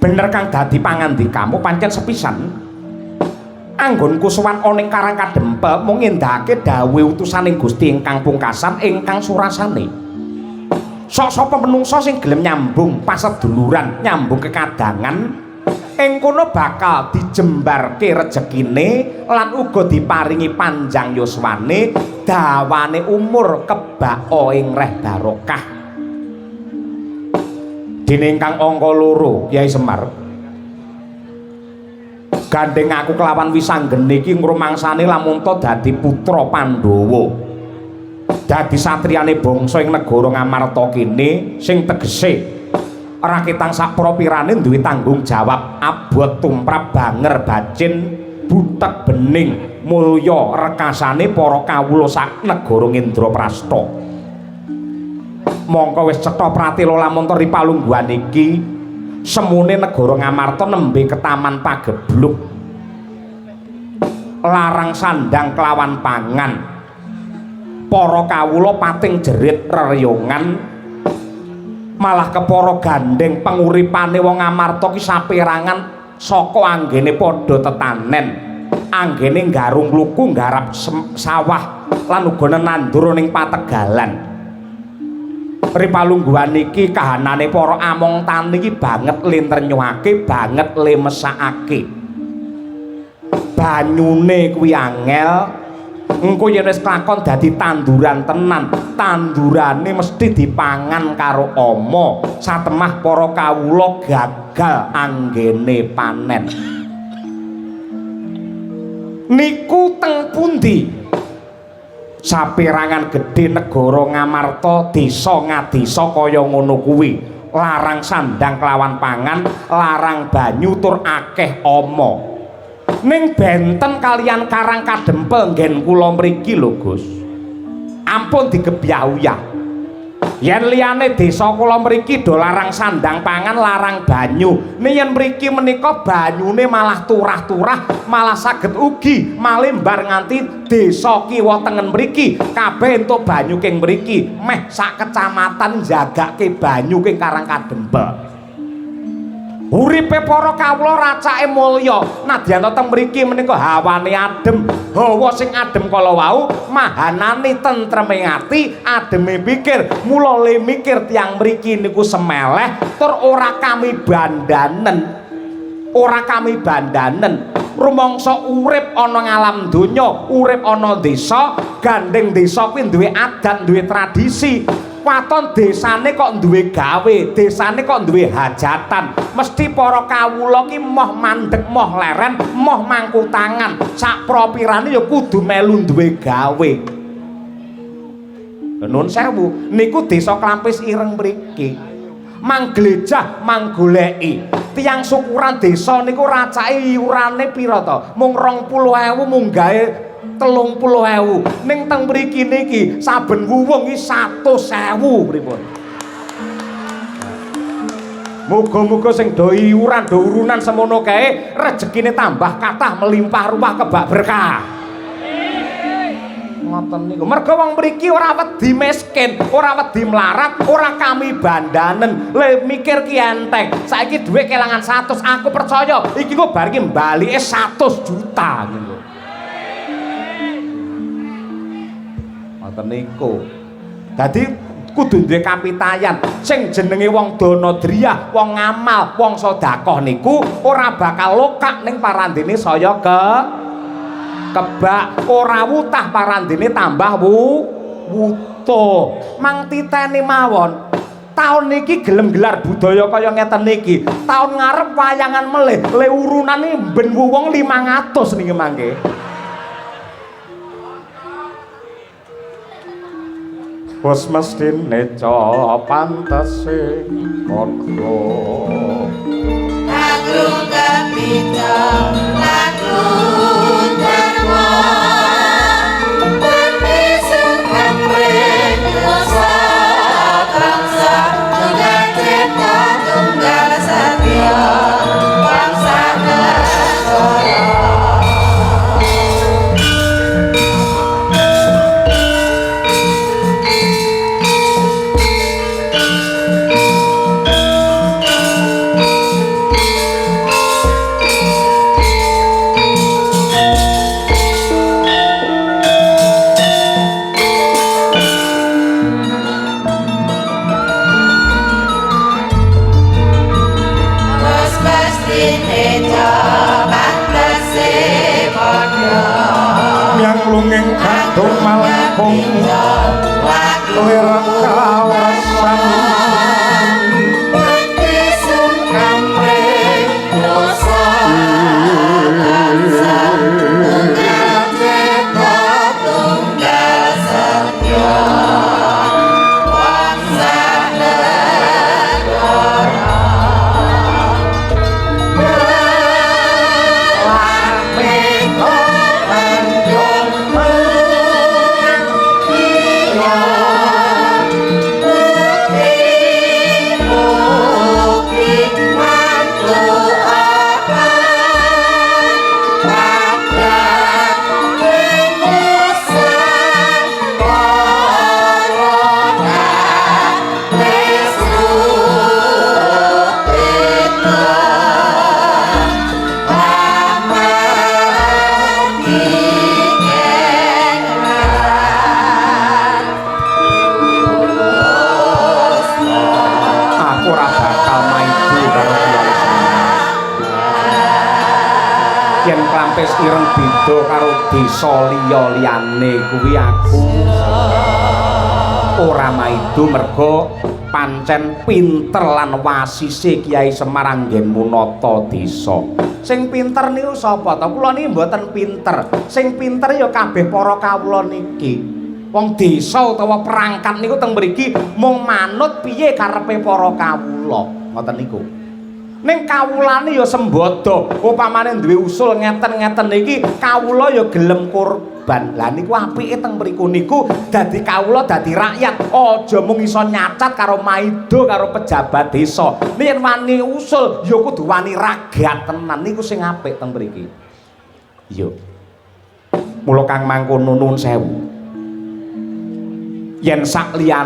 bener kang dadi pangandikamu pancen sepisan anggonku sowan ana ing Karang Kadempel mung ngendhake dawuh utusaning Gusti ingkang pungkasan ingkang surasane sok sapa menungsa sing gelem nyambung paseduluran nyambung kekadangan ing kono bakal dijembarke rejekine lan uga diparingi panjang yuswane dawane umur kebaka ing reh barokah dene ingkang angka 2 Kyai Semar gandeng aku kelawan Wisanggeni iki ngrumangsane lamun to dadi putra Pandhawa dadi satriyane bangsa ing negara Ngamarta kene sing tegese rakitang sapropirane duwe tanggung jawab abot tumrap banger bacin butek bening mulya rekasane para kawula sak negara Indraprastha mongko wis cetha pratila lamun ripalungguhan iki semune negara Ngamarta nembe ketaman pagebluk larang sandang kelawan pangan para kawula pating jerit rereyongan malah kepara gandeng penguripane wong Amarta ki saperangan saka anggene padha tetanen anggene nggarung luku nggarap sawah lan uga nenandur ning pategalan ripalungguhan iki kahanane para among tani iki banget lintrenyuhake banget lemesakake banyune kuwi angel engko yen wis klakon dadi tanduran tenan tandurane mesti dipangan karo ama satemah para kawula gagal anggene panen niku teng pundi saperangan gedhe negara Ngamarta desa ngadesa kaya ngono kuwi larang sandang kelawan pangan larang banyu tur akeh ama ning benten kalian Karang Kadempel nggen kula mriki lho Gus ampun digebyah-uyah yen liyane desa kula mriki do larang sandang pangan larang banyu yen mriki menika banyune malah turah-turah malah saged ugi malimbar nganti desa kiwa tengen mriki kabeh entuk banyu king mriki meh sak kecamatan jagake banyu king Karang Kadempel uripe para kawula racake mulya nadyan teng mriki menika hawane adem hawa sing adem kala wau mahanane tentreme ati ademe pikir mula le mikir tiyang mriki niku semeleh tur ora kami bandanen rumangsa urip ana ngalam donya urip ana desa gandeng desa kuwi duwe adat duwe tradisi waton desane kok duwe gawe desane kok duwe hajatan mesti para kawula ki moh mandeg moh leren moh mangku tangan sak propirane ya kudu melu duwe gawe nun sewu niku desa Klampis Ireng mriki mangglejah manggoleki tiyang syukuran desa niku racake iurane pira to mung 20.000 mung gawe 30.000 ning teng mriki niki saben wuwung iki 100.000 pripun muga-muga sing do iuran do urunan semono kae rejekine tambah kathah melimpah ruah kebak berkah ngoten niku mergo wong mriki ora wedi miskin ora wedi melarat ora kami bandanen le mikir ki enteng saiki dhuwit kelangan 100 aku percaya iki kok bar iki mbalike 100 juta gitu niku dadi kudu duwe kapitayan sing jenenge wong Danadriyah wong ngamal wong sedekah niku ora bakal lokak ning parandene saya kebak ora wutah parandene tambah wuto mang titeni mawon taun niki gelem gelar budaya kaya ngeten niki taun ngarep wayangan melih le urunane ben wong 500 niki mangke bos mestine pantese padha agung kapita agung dharma perpisun kamreng dosa bangsa tunggal cipta tunggal satya bangsa negara lir kawasan Bekti sungkam ring dosa tansah tunggal cita tunggal satya bangsa negara lamito tanjung iya bukti mantu apa padang pengusan corona lesu pita amati kengeran aku ora bakal maido karo Kyai Semar yen klampes ireng beda karo desa liya-liyane kuwi aku ora maido merga pancen pinter lan wasise Kyai Semar anggenmu nata desa. Sing pinter niku sapa to? Kula niki mboten pinter. Sing pinter ya kabeh para kawula niki. Wong desa utawa perangkat niku teng mriki mung manut piye karepe para kawula. Ngoten niku. Ning kawulane ya sembada, upamane duwe usul ngeten-ngeten iki kawula ya gelem kurban. Lah niku apike teng mriku niku dadi kawula dadi rakyat, aja mung iso nyacat karo maido karo pejabat desa. Yen wani usul ya kudu wani ragat tenan niku sing apik teng mriki. Yo. Mula Kang Mangkono nuwun sewu. Yen sak liyane